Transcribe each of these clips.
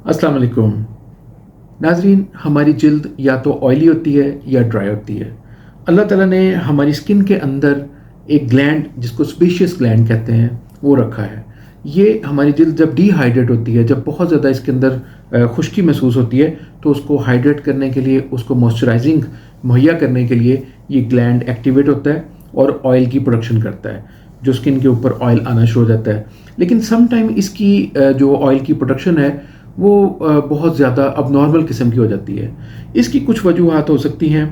अस्सलाम वालेकुम नाजरीन। हमारी जिल्द या तो ऑयली होती है या ड्राई होती है। अल्लाह ताला ने हमारी स्किन के अंदर एक ग्लैंड जिसको स्पीशियस ग्लैंड कहते हैं वो रखा है। ये हमारी जिल्द जब डिहाइड्रेट होती है, जब बहुत ज़्यादा इसके अंदर खुश्की महसूस होती है, तो उसको हाइड्रेट करने के लिए, उसको मॉइस्चराइजिंग मुहैया करने के लिए ये ग्लैंड एक्टिवेट होता है और ऑयल की प्रोडक्शन करता है, जो स्किन के ऊपर ऑयल आना शुरू हो जाता है। लेकिन सम टाइम इसकी जो ऑयल की प्रोडक्शन है वो बहुत ज़्यादा अबनॉर्मल किस्म की हो जाती है। इसकी कुछ वजूहात हो सकती हैं।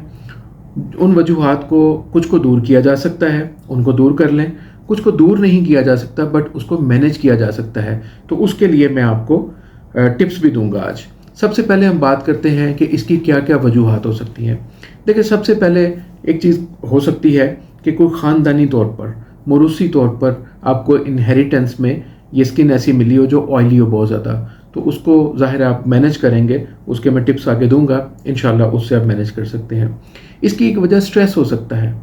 उन वजूहात को कुछ को दूर किया जा सकता है, उनको दूर कर लें। कुछ को दूर नहीं किया जा सकता बट उसको मैनेज किया जा सकता है। तो उसके लिए मैं आपको टिप्स भी दूंगा आज। सबसे पहले हम बात करते हैं कि इसकी क्या क्या वजूहात हो सकती हैं। देखिए, सबसे पहले एक चीज़ हो सकती है कि कोई ख़ानदानी तौर पर, मौरूसी तौर पर आपको इनहेरिटेंस में ये स्किन ऐसी मिली हो जो ऑयली हो बहुत ज़्यादा, तो उसको ज़ाहिर है आप मैनेज करेंगे। उसके मैं टिप्स आगे दूंगा, इंशाल्लाह उससे आप मैनेज कर सकते हैं। इसकी एक वजह स्ट्रेस हो सकता है।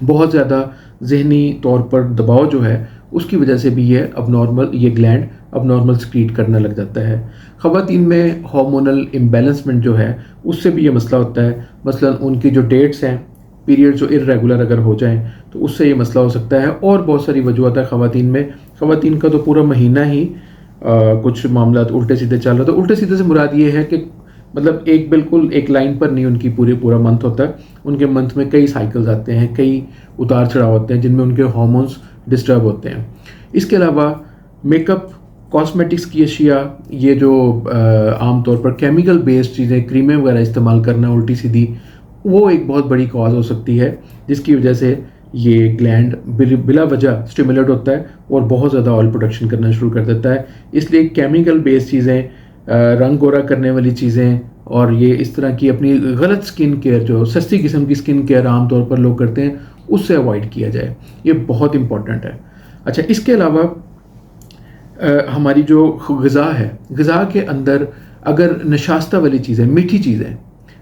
बहुत ज़्यादा जहनी तौर पर दबाव जो है उसकी वजह से भी ये ग्लैंड अबनॉर्मल स्क्रीट करने लग जाता है। ख़वातीन में हार्मोनल इम्बैलेंसमेंट जो है उससे भी ये मसला होता है। मसलन उनकी जो डेट्स हैं, पीरियड जो इर्रेगुलर अगर हो जाएं तो उससे ये मसला हो सकता है। और बहुत सारी वजूहत है ख़वातीन में। ख़वातीन का तो पूरा महीना ही कुछ मामला उल्टे सीधे चल रहा। तो उल्टे सीधे से मुराद ये है कि मतलब एक बिल्कुल एक लाइन पर नहीं उनकी पूरा मंथ होता है। उनके मंथ में कई साइकिल्स आते हैं, कई उतार चढ़ाव होते हैं जिनमें उनके हार्मोन्स डिस्टर्ब होते हैं। इसके अलावा मेकअप, कॉस्मेटिक्स की अशिया, ये जो आम तौर पर केमिकल बेस्ड चीज़ें, क्रीमें वगैरह इस्तेमाल करना उल्टी सीधी, वो एक बहुत बड़ी कॉज हो सकती है जिसकी वजह से ये ग्लैंड बिला वजह स्टिमुलेट होता है और बहुत ज़्यादा ऑयल प्रोडक्शन करना शुरू कर देता है। इसलिए केमिकल बेस्ड चीज़ें, रंग गोरा करने वाली चीज़ें और ये इस तरह की अपनी गलत स्किन केयर, जो सस्ती किस्म की स्किन केयर आमतौर पर लोग करते हैं, उससे अवॉइड किया जाए। ये बहुत इंपॉर्टेंट है। अच्छा, इसके अलावा हमारी जो ग़िज़ा है, ग़िज़ा के अंदर अगर नशास्ता वाली चीज़ें, मीठी चीज़ें,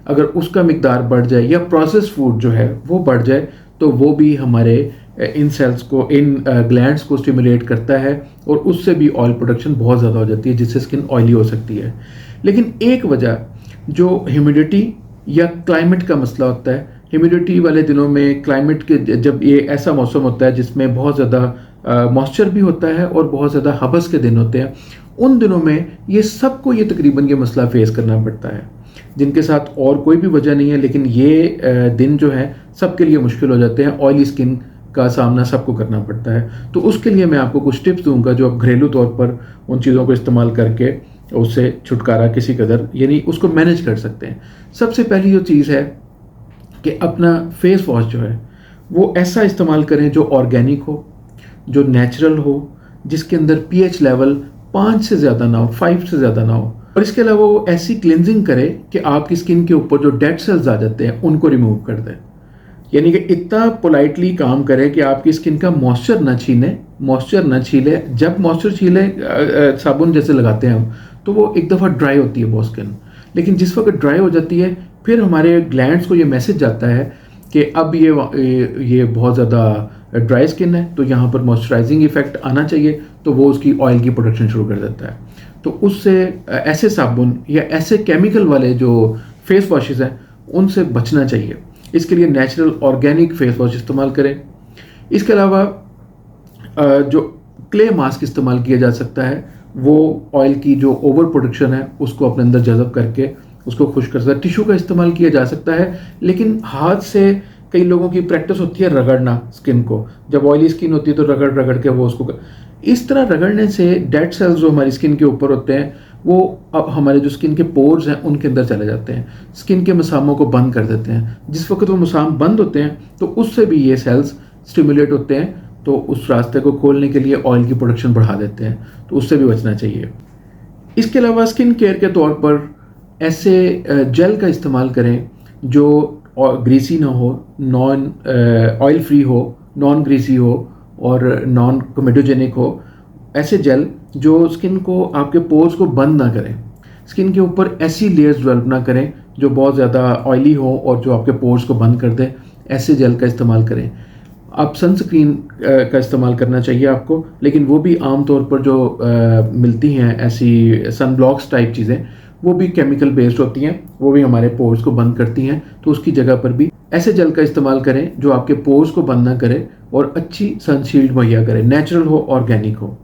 अगर उसका मिकदार बढ़ जाए या प्रोसेस फूड जो है वो बढ़ जाए तो वो भी हमारे इन सेल्स को, इन ग्लैंड्स को स्टिमुलेट करता है और उससे भी ऑयल प्रोडक्शन बहुत ज़्यादा हो जाती है, जिससे स्किन ऑयली हो सकती है। लेकिन एक वजह जो ह्यूमिडिटी या क्लाइमेट का मसला होता है। ह्यूमिडिटी वाले दिनों में, क्लाइमेट के जब ये ऐसा मौसम होता है जिसमें बहुत ज़्यादा मॉइस्चर भी होता है और बहुत ज़्यादा हबस के दिन होते हैं, उन दिनों में ये सबको ये तकरीबन ये मसला फेस करना पड़ता है, जिनके साथ और कोई भी वजह नहीं है। लेकिन ये दिन जो है सबके लिए मुश्किल हो जाते हैं। ऑयली स्किन का सामना सबको करना पड़ता है। तो उसके लिए मैं आपको कुछ टिप्स दूंगा जो आप घरेलू तौर पर उन चीज़ों को इस्तेमाल करके उससे छुटकारा किसी कदर, यानी उसको मैनेज कर सकते हैं। सबसे पहली जो चीज़ है कि अपना फेस वॉश जो है वो ऐसा इस्तेमाल करें जो ऑर्गेनिक हो, जो नेचुरल हो, जिसके अंदर pH लेवल 5 से ज़्यादा ना हो, 5 से ज़्यादा ना हो। और इसके अलावा वो ऐसी क्लिनजिंग करे कि आपकी स्किन के ऊपर जो डेड सेल्स आ जाते हैं उनको रिमूव कर दे। यानी कि इतना पोलाइटली काम करे कि आपकी स्किन का मॉइस्चर ना छीले। जब मॉइस्चर छीले, साबुन जैसे लगाते हैं हम, तो वो एक दफ़ा ड्राई होती है बहुत स्किन। लेकिन जिस वक्त ड्राई हो जाती है, फिर हमारे ग्लैंड्स को ये मैसेज जाता है कि अब ये बहुत ज़्यादा ड्राई स्किन है, तो यहाँ पर मॉइस्चराइजिंग इफेक्ट आना चाहिए, तो वो उसकी ऑयल की प्रोडक्शन शुरू कर देता है। तो उससे ऐसे साबुन या ऐसे केमिकल वाले जो फेस वॉशेज़ हैं उनसे बचना चाहिए। इसके लिए नेचुरल ऑर्गेनिक फेस वॉश इस्तेमाल करें। इसके अलावा जो क्ले मास्क इस्तेमाल किया जा सकता है, वो ऑयल की जो ओवर प्रोडक्शन है उसको अपने अंदर जज़ब करके उसको खुश कर सकता है। टिश्यू का इस्तेमाल किया जा सकता है, लेकिन हाथ से कई लोगों की प्रैक्टिस होती है रगड़ना स्किन को। जब ऑयली स्किन होती है तो रगड़ के वो उसको, इस तरह रगड़ने से डेड सेल्स जो हमारी स्किन के ऊपर होते हैं वो अब हमारे जो स्किन के पोर्स हैं उनके अंदर चले जाते हैं, स्किन के मसामों को बंद कर देते हैं। जिस वक्त वो मसाम बंद होते हैं तो उससे भी ये सेल्स स्टिमुलेट होते हैं, तो उस रास्ते को खोलने के लिए ऑयल की प्रोडक्शन बढ़ा देते हैं। तो उससे भी बचना चाहिए। इसके अलावा स्किन केयर के तौर पर ऐसे जेल का इस्तेमाल करें जो ग्रीसी ना हो, नॉन ऑयल फ्री हो, नॉन ग्रीसी हो और नॉन कोमेडोजेनिक हो। ऐसे जेल जो स्किन को, आपके पोर्स को बंद ना करें, स्किन के ऊपर ऐसी लेयर्स डेवलप ना करें जो बहुत ज़्यादा ऑयली हो और जो आपके पोर्स को बंद कर दें। ऐसे जेल का इस्तेमाल करें। आप सनस्क्रीन का इस्तेमाल करना चाहिए आपको, लेकिन वो भी आम तौर पर जो मिलती हैं ऐसी सन ब्लॉक्स टाइप चीज़ें, वो भी केमिकल बेस्ड होती हैं, वो भी हमारे पोर्स को बंद करती हैं। तो उसकी जगह पर भी ऐसे जेल का इस्तेमाल करें जो आपके पोर्स को बंद ना करे और अच्छी सनशील्ड मुहैया करे, नेचुरल हो, ऑर्गेनिक हो।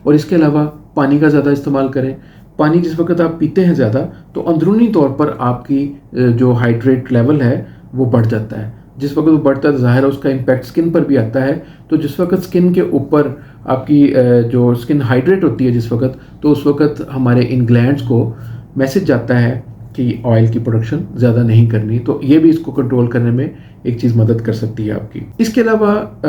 और इसके अलावा पानी का ज़्यादा इस्तेमाल करें। पानी जिस वक्त आप पीते हैं ज़्यादा, तो अंदरूनी तौर पर आपकी जो हाइड्रेट लेवल है वो बढ़ जाता है। जिस वक्त वो बढ़ता है, ज़ाहिर है उसका इम्पैक्ट स्किन पर भी आता है। तो जिस वक्त स्किन के ऊपर आपकी जो स्किन हाइड्रेट होती है जिस वक्त, तो उस वक्त हमारे इन ग्लैंड्स को मैसेज जाता है कि ऑयल की प्रोडक्शन ज़्यादा नहीं करनी। तो ये भी इसको कंट्रोल करने में एक चीज़ मदद कर सकती है आपकी। इसके अलावा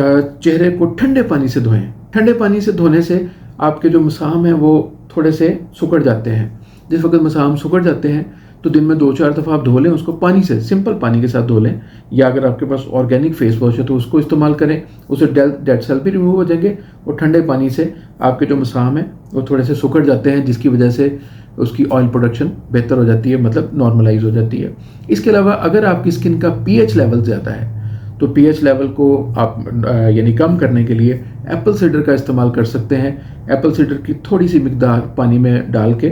चेहरे को ठंडे पानी से धोएं। ठंडे पानी से धोने से आपके जो मसाम हैं वो थोड़े से सुकड़ जाते हैं। जिस वक्त मसाम सुकड़ जाते हैं तो दिन में 2-4 दफ़ा आप धो लें उसको, पानी से, सिंपल पानी के साथ धो लें। या अगर आपके पास ऑर्गेनिक फेस वॉश है तो उसको इस्तेमाल करें, उससे डेड सेल भी रिमूव हो जाएंगे और ठंडे पानी से आपके जो मसाम हैं वो थोड़े से सुकड़ जाते हैं, जिसकी वजह से उसकी ऑयल प्रोडक्शन बेहतर हो जाती है, मतलब नॉर्मलाइज हो जाती है। इसके अलावा अगर आपकी स्किन का पीएच लेवल ज़्यादा है तो पीएच लेवल को आप यानी कम करने के लिए एप्पल साइडर का इस्तेमाल कर सकते हैं। एप्पल साइडर की थोड़ी सी मिकदार पानी में डाल के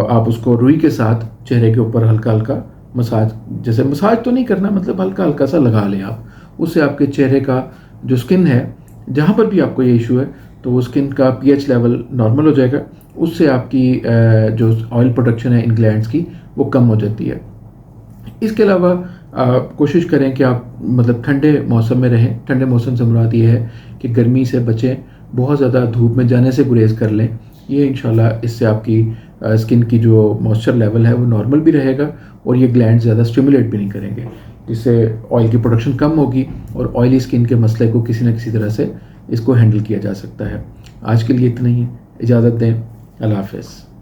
आप उसको रुई के साथ चेहरे के ऊपर हल्का हल्का मसाज, जैसे मसाज तो नहीं करना, मतलब हल्का हल्का सा लगा लें आप। उससे आपके चेहरे का जो स्किन है, जहाँ पर भी आपको ये इशू है, तो वो स्किन का पीएच लेवल नॉर्मल हो जाएगा। उससे आपकी जो ऑयल प्रोडक्शन है इन ग्लैंड्स की वो कम हो जाती है। इसके अलावा कोशिश करें कि आप मतलब ठंडे मौसम में रहें। ठंडे मौसम से मुराद ये है कि गर्मी से बचें, बहुत ज़्यादा धूप में जाने से गुरेज कर लें। ये इंशाल्लाह इससे आपकी स्किन की जो मॉइस्चर लेवल है वो नॉर्मल भी रहेगा और ये ग्लैंड ज़्यादा स्टिमुलेट भी नहीं करेंगे, जिससे ऑयल की प्रोडक्शन कम होगी और ऑयली स्किन के मसले को किसी न किसी तरह से इसको हैंडल किया जा सकता है। आज के लिए इतना ही, इजाज़त दें, अल्लाह हाफ़िज़।